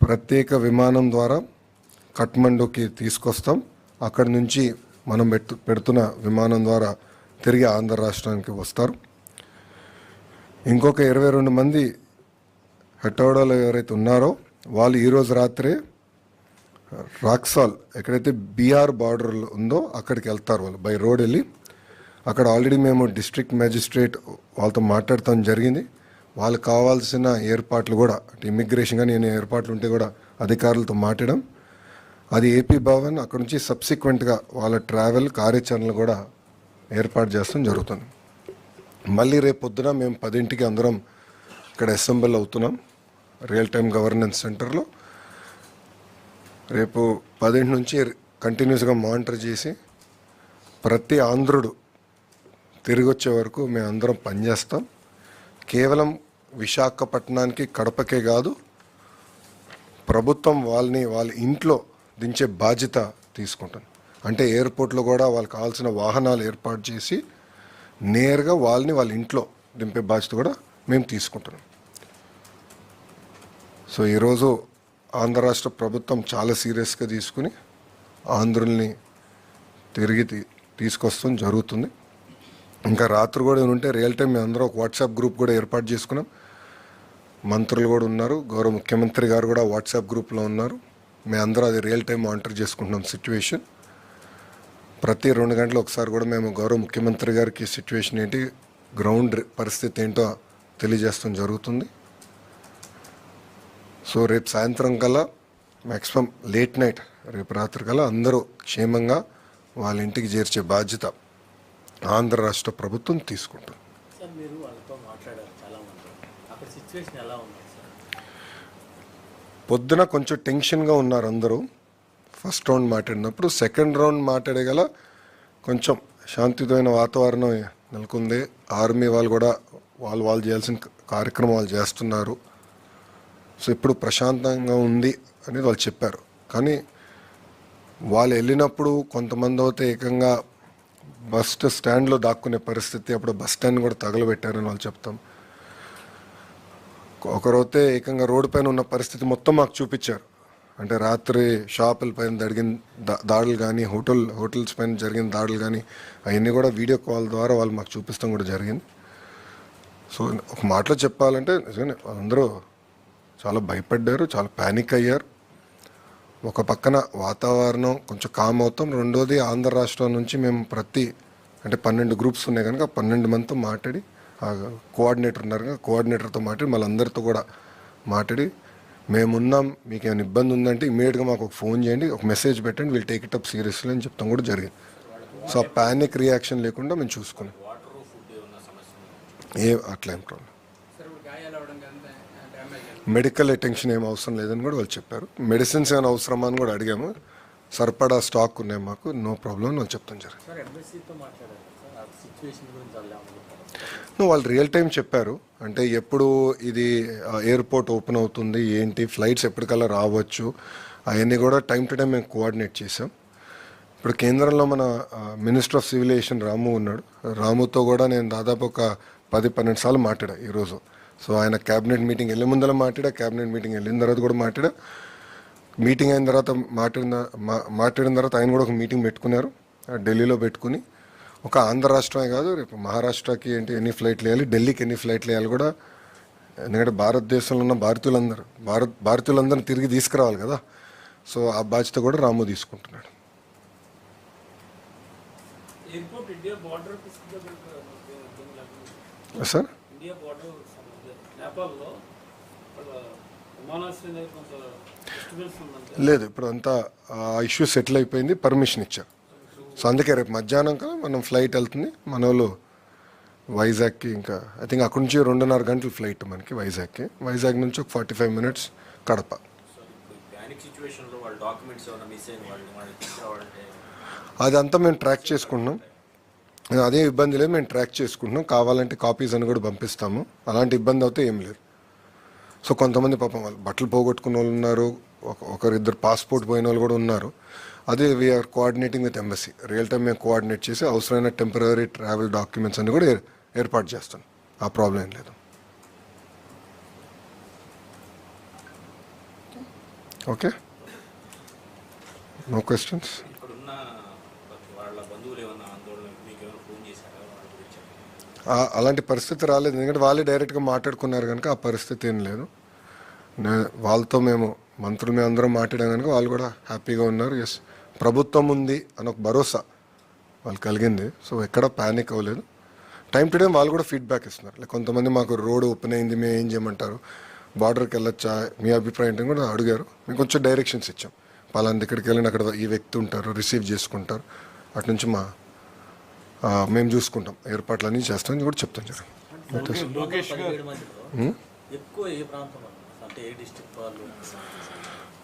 ప్రత్యేక విమానం ద్వారా కఠ్మండూకి తీసుకొస్తాం. అక్కడి నుంచి మనం పెడుతున్న విమానం ద్వారా తిరిగి ఆంధ్ర రాష్ట్రానికి వస్తారు. ఇంకొక 22 మంది హెటోడాలో ఎవరైతే ఉన్నారో వాళ్ళు ఈరోజు రాత్రే రాక్సాల్ ఎక్కడైతే బీహార్ బార్డర్ ఉందో అక్కడికి వెళ్తారు. వాళ్ళు బై రోడ్ వెళ్ళి అక్కడ ఆల్రెడీ మేము డిస్ట్రిక్ట్ మ్యాజిస్ట్రేట్ వాళ్ళతో మాట్లాడటం జరిగింది. వాళ్ళకి కావాల్సిన ఏర్పాట్లు కూడా అంటే ఇమిగ్రేషన్ కానీ నేను ఏర్పాట్లు ఉంటే కూడా అధికారులతో మాట్లాడడం, అది ఏపీ భవన్ అక్కడ నుంచి సబ్సిక్వెంట్గా వాళ్ళ ట్రావెల్ కార్యాచరణలు కూడా ఏర్పాటు చేస్తాం జరుగుతుంది. మళ్ళీ రేపు పొద్దున మేము 10ంటికి అందరం ఇక్కడ అసెంబ్లీ అవుతున్నాం రియల్ టైమ్ గవర్నెన్స్ సెంటర్లో. రేపు 10 నుంచి కంటిన్యూస్గా మానిటర్ చేసి ప్రతి ఆంధ్రుడు తిరిగి వచ్చే వరకు మేము అందరం పనిచేస్తాం. కేవలం విశాఖపట్నానికి కడపకే కాదు, ప్రభుత్వం వాళ్ళ ఇంట్లో దించే బాధ్యత తీసుకుంటాను. అంటే ఎయిర్పోర్ట్లో కూడా వాళ్ళకి కావాల్సిన వాహనాలు ఏర్పాటు చేసి నేరుగా వాళ్ళ ఇంట్లో దింపే బాధ్యత కూడా మేము తీసుకుంటున్నాం. సో ఈరోజు ఆంధ్ర రాష్ట్ర ప్రభుత్వం చాలా సీరియస్గా తీసుకుని ఆంధ్రుల్ని తిరిగి తీసుకొస్తాం జరుగుతుంది. ఇంకా రాత్రి కూడా ఉంటే రియల్ టైం మేము అందరూ ఒక వాట్సాప్ గ్రూప్ కూడా ఏర్పాటు చేసుకున్నాం. మంత్రులు కూడా ఉన్నారు, గౌరవ ముఖ్యమంత్రి గారు కూడా వాట్సాప్ గ్రూప్లో ఉన్నారు. మేము అందరూ అది రియల్ టైం మానిటర్ చేసుకుంటున్నాం సిచ్యువేషన్. ప్రతి 2 గంటలు ఒకసారి కూడా మేము గౌరవ ముఖ్యమంత్రి గారికి సిచ్యువేషన్ ఏంటి, గ్రౌండ్ పరిస్థితి ఏంటో తెలియజేస్తాం జరుగుతుంది. సో రేపు సాయంత్రం కల్లా మ్యాక్సిమం లేట్ నైట్ రేపు రాత్రి కల్లా అందరూ క్షేమంగా వాళ్ళ ఇంటికి చేర్చే బాధ్యత ఆంధ్ర రాష్ట్ర ప్రభుత్వం తీసుకుంటుంది. పొద్దున కొంచెం టెన్షన్గా ఉన్నారు అందరూ ఫస్ట్ రౌండ్ మాట్లాడినప్పుడు. సెకండ్ రౌండ్ మాట్లాడగల కొంచెం శాంతియుతమైన వాతావరణం నెలకొంది. ఆర్మీ వాళ్ళు కూడా వాళ్ళు చేయాల్సిన కార్యక్రమం వాళ్ళు చేస్తున్నారు. సో ఇప్పుడు ప్రశాంతంగా ఉంది అనేది వాళ్ళు చెప్పారు. కానీ వాళ్ళు వెళ్ళినప్పుడు కొంతమంది అయితే ఏకంగా బస్ స్టాండ్లో దాక్కునే పరిస్థితి, అప్పుడు బస్ స్టాండ్ కూడా తగలబెట్టారని వాళ్ళు చెప్తాం. ఒకరైతే ఏకంగా రోడ్డు పైన ఉన్న పరిస్థితి మొత్తం మాకు చూపించారు. అంటే రాత్రి షాపుల పైన జరిగిన దాడులు కానీ హోటల్స్ పైన జరిగిన దాడులు కానీ అవన్నీ కూడా వీడియో కాల్ ద్వారా వాళ్ళు మాకు చూపిస్తాం కూడా జరిగింది. సో ఒక మాటలో చెప్పాలంటే నిజంగా అందరూ చాలా భయపడ్డారు, చాలా ప్యానిక్ అయ్యారు. ఒక పక్కన వాతావరణం కొంచెం కామ్ అవుతాం, రెండోది ఆంధ్ర రాష్ట్రం నుంచి మేము అంటే 12 గ్రూప్స్ ఉన్నాయి కనుక 12 మందితో మాట్లాడి కోఆర్డినేటర్ ఉన్నారు కదా, కోఆర్డినేటర్తో మాట్లాడి మళ్ళీ అందరితో కూడా మాట్లాడి మేమున్నాం, మీకు ఏమైనా ఇబ్బంది ఉందంటే ఇమీడియట్గా మాకు ఒక ఫోన్ చేయండి, ఒక మెసేజ్ పెట్టండి, వీళ్ళు టేక్ ఇట్ అప్ సీరియస్లీ అని చెప్తాం కూడా జరిగింది. సో ఆ ప్యానిక్ రియాక్షన్ లేకుండా మేము చూసుకున్నాం. అట్లా ఏం ప్రాబ్లం, మెడికల్ అటెన్షన్ ఏం అవసరం లేదని కూడా వాళ్ళు చెప్పారు. మెడిసిన్స్ ఏమైనా అవసరమా అని కూడా అడిగాము. సరిపడా స్టాక్ ఉన్నాయి మాకు, నో ప్రాబ్లం అని చెప్తాం జరిగింది. వాళ్ళు రియల్ టైం చెప్పారు. అంటే ఎప్పుడు ఇది ఎయిర్పోర్ట్ ఓపెన్ అవుతుంది ఏంటి, ఫ్లైట్స్ ఎప్పటికల్లా రావచ్చు, అవన్నీ కూడా టైం టు టైం మేము కోఆర్డినేట్ చేసాం. ఇప్పుడు కేంద్రంలో మన మినిస్టర్ ఆఫ్ సివిల్ ఏవియేషన్ రాము ఉన్నాడు. రాముతో కూడా నేను దాదాపు ఒక 10-12 సార్లు మాట్లాడా ఈరోజు. సో ఆయన క్యాబినెట్ మీటింగ్ వెళ్ళే ముందర మాట్లాడా, క్యాబినెట్ మీటింగ్ వెళ్ళిన తర్వాత కూడా మాట్లాడా. మీటింగ్ అయిన తర్వాత మాట్లాడిన తర్వాత ఆయన కూడా ఒక మీటింగ్ పెట్టుకున్నారు ఢిల్లీలో. పెట్టుకుని ఒక ఆంధ్ర రాష్ట్రమే కాదు, రేపు మహారాష్ట్రకి ఏంటి ఎన్ని ఫ్లైట్లు వేయాలి, ఢిల్లీకి ఎన్ని ఫ్లైట్లు వేయాలి కూడా. ఎందుకంటే భారతదేశంలో ఉన్న భారతీయులందరినీ తిరిగి తీసుకురావాలి కదా. సో ఆ బాధ్యత కూడా రాము తీసుకుంటున్నాడు. సార్ లేదు, ఇప్పుడు అంతా ఇష్యూ సెటిల్ అయిపోయింది, పర్మిషన్ ఇచ్చారు. సో అందుకే రేపు మధ్యాహ్నం కదా మనం ఫ్లైట్ వెళ్తుంది మన వాళ్ళు వైజాగ్కి. ఇంకా ఐ థింక్ అక్కడి నుంచి 2.5 గంటలు ఫ్లైట్ మనకి వైజాగ్కి. వైజాగ్ నుంచి ఒక 45 మినిట్స్ కడప. అదంతా మేము ట్రాక్ చేసుకుంటున్నాం, అదే ఇబ్బంది లేదు, మేము ట్రాక్ చేసుకుంటున్నాం. కావాలంటే కాపీస్ అని కూడా పంపిస్తాము, అలాంటి ఇబ్బంది అయితే ఏం లేదు. సో కొంతమంది పాపం వాళ్ళు బట్టలు పోగొట్టుకున్న వాళ్ళు ఉన్నారు, ఒకరిద్దరు పాస్పోర్ట్ పోయిన వాళ్ళు కూడా ఉన్నారు. అదే we're coordinating with embassy, real time మేము కోఆర్డినేట్ చేసి అవసరమైన టెంపరరీ ట్రావెల్ డాక్యుమెంట్స్ అన్ని కూడా ఏర్పాటు చేస్తాం. ఆ ప్రాబ్లం ఏం లేదు. Okay, no questions. ఇక్కడున్న వాళ్ళ బంధువులు ఏమన్నా ఆందోళన మీకు ఏమైనా ఫోన్ చేశారా వాళ్ళ గురించి? అలాంటి పరిస్థితి రాలేదు, ఎందుకంటే వాళ్ళే డైరెక్ట్గా మాట్లాడుకున్నారు కనుక ఆ పరిస్థితి ఏం లేదు. వాళ్ళతో మేము మంత్రులు మేము అందరం మాట్లాడాం కనుక వాళ్ళు కూడా హ్యాపీగా ఉన్నారు. ఎస్, ప్రభుత్వం ఉంది అని ఒక భరోసా వాళ్ళు కలిగింది. సో ఎక్కడ ప్యానిక్ అవ్వలేదు. టైం టు టైం వాళ్ళు కూడా ఫీడ్బ్యాక్ ఇస్తున్నారు. లైక్ కొంతమంది మాకు రోడ్ ఓపెన్ అయింది, మేము ఏం చేయమంటారు, బార్డర్కి వెళ్ళొచ్చా, మీ అభిప్రాయం ఏంటని కూడా అడిగారు. మేము కొంచెం డైరెక్షన్స్ ఇచ్చాం. పలానా ఇక్కడికి వెళ్ళిన అక్కడ ఈ వ్యక్తి ఉంటారు, రిసీవ్ చేసుకుంటారు, అటు నుంచి మేము చూసుకుంటాం, ఏర్పాట్లన్నీ చేస్తామని కూడా చెప్తాం. లోకేష్ ఎక్కువ ఏ ప్రాంతం అంటే ఏ డిస్ట్రిక్ట్ వాళ్ళు?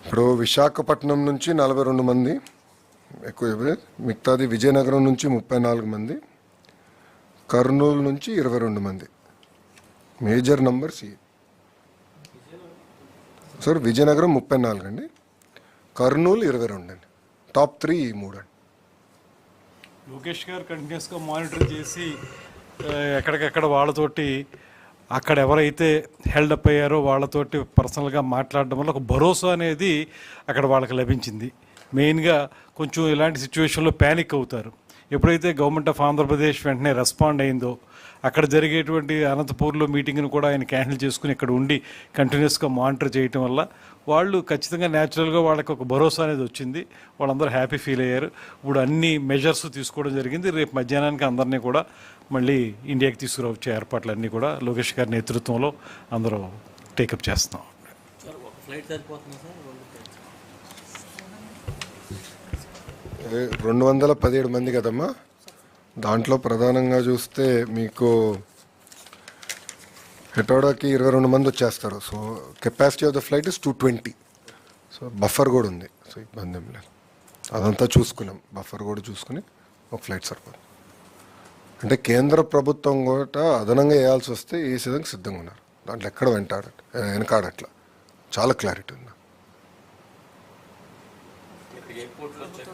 ఇప్పుడు విశాఖపట్నం నుంచి 42 మంది ఎక్కువ, మిగతాది విజయనగరం నుంచి 34 మంది, కర్నూలు నుంచి 22 మంది. మేజర్ నంబర్స్ సార్, విజయనగరం 34 అండి, కర్నూలు 22 అండి, టాప్ 3 ఈ 3 అండి. లోకేష్ గారు కంటిన్యూస్గా మానిటర్ చేసి ఎక్కడికెక్కడ వాళ్ళతోటి అక్కడ ఎవరైతే హెల్డప్ అయ్యారో వాళ్ళతోటి పర్సనల్గా మాట్లాడడం వల్ల ఒక భరోసా అనేది అక్కడ వాళ్ళకి లభించింది. మెయిన్గా కొంచెం ఇలాంటి సిచ్యువేషన్లో ప్యానిక్ అవుతారు. ఎప్పుడైతే గవర్నమెంట్ ఆఫ్ ఆంధ్రప్రదేశ్ వెంటనే రెస్పాండ్ అయిందో, అక్కడ జరిగేటువంటి అనంతపూర్లో మీటింగ్ను కూడా ఆయన క్యాన్సిల్ చేసుకుని ఇక్కడ ఉండి కంటిన్యూస్గా మానిటర్ చేయటం వల్ల వాళ్ళు ఖచ్చితంగా న్యాచురల్గా వాళ్ళకి ఒక భరోసా అనేది వచ్చింది. వాళ్ళందరూ హ్యాపీ ఫీల్ అయ్యారు. ఇప్పుడు అన్ని మెజర్స్ తీసుకోవడం జరిగింది. రేపు మధ్యాహ్నానికి అందరినీ కూడా మళ్ళీ ఇండియాకి తీసుకురావచ్చే ఏర్పాట్లు అన్నీ కూడా లోకేష్ గారి నేతృత్వంలో అందరూ టేకప్ చేస్తున్నాం. 217 మంది కదమ్మా, దాంట్లో ప్రధానంగా చూస్తే మీకు హెటోడాకి 22 మంది వచ్చేస్తారు. So capacity of the flight is 220. So buffer కూడా ఉంది, సో ఇబ్బంది ఏం లేదు. అదంతా చూసుకున్నాం, బఫర్ కూడా చూసుకుని ఒక ఫ్లైట్ సరిపోతుంది. అంటే కేంద్ర ప్రభుత్వం కూడా అదనంగా వేయాల్సి వస్తే ఏ సిద్ధంగా ఉన్నారు. దాంట్లో ఎక్కడ వెనకాడట్లా, చాలా క్లారిటీ ఉంది. ఎయిర్పోర్ట్లో వచ్చాక